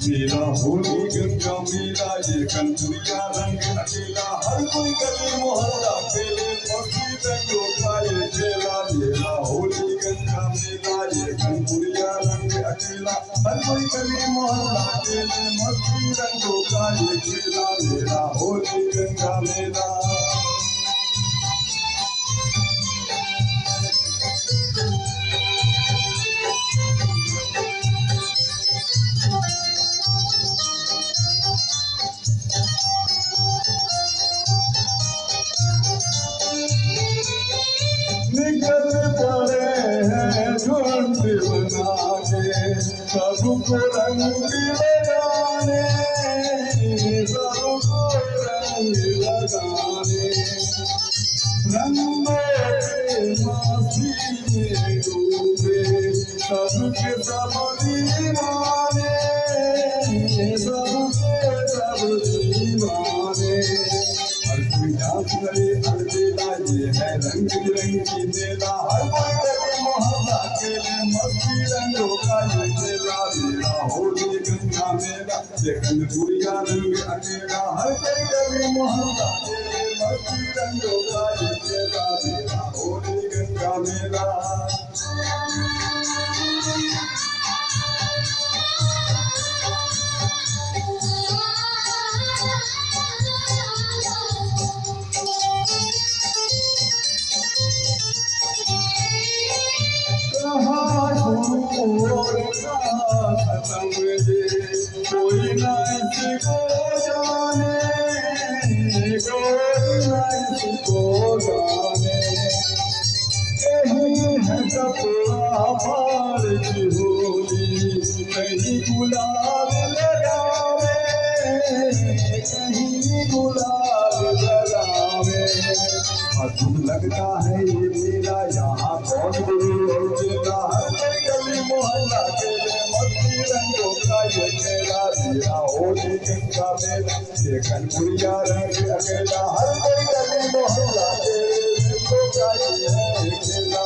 मेरा होली गंगा मेला ये कंचुरिया रंग अकेला हर कोई गली मोहल्ला खेले मस्ती रंगों का ये खेला। मेरा होली गंगा मेला ये कंचुरिया रंग अकेला हर कोई गली मोहल्ला खेले मस्ती रंगों का ये खेला। मेरा होली गंगा मेला। निकल पड़े हैं झुंड बना के सबको रंग लगाने, सबको रंग लगाने। रंग में माफी में डूबे सबके सब दीवाने, सबके सब दीवाने। हर कोई डांस करे हर बेला ये है रंग बिरंगी मेला। हर कोई गली मोहल्ला खेले मस्ती रंगों का ये खेला। मेरा होली गंगा मेला ये कंचुरिया रंग अकेला हर कोई गली मोहल्ला खेले मस्ती रंगों का ये खेला। मेरा होली गंगा मेला। कोई ना इसको जाने, कोई ना इसको जाने। कहीं है कपड़ा मार की होली, कहीं गुलाल लगावे, कहीं गुलाल लगावे। अधूर लगता है ये मेला यहाँ कौन गुरु चेला। हर कोई गली मोहल्ला खेले मस्ती रंगों का ये खेला। मेरा होली गंगा मेला ये कंचुरिया रंग अकेला हर कोई गली मोहल्ला खेले रंगों का ये खेला।